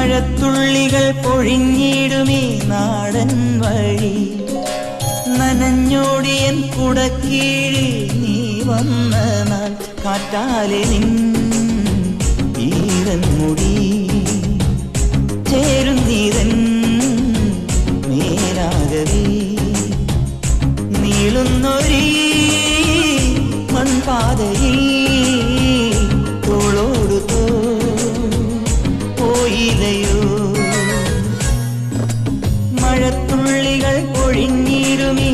മഴത്തുള്ളികൾ പൊഴിഞ്ഞിടുമീ നാടൻ വഴി നനഞ്ഞോടിയൻ കുടക്കീഴിൽ നീ വന്ന നാൾ കാറ്റാലെ നിൻ ഈരൻ മുടി ചേരുന്നീരൻ മേലാകവേ നീളുന്നൊരീ മൺപാതയിൽ തോളോടു പോയില്ലയോ മഴത്തുള്ളികൾ പൊഴിഞ്ഞിരുമീ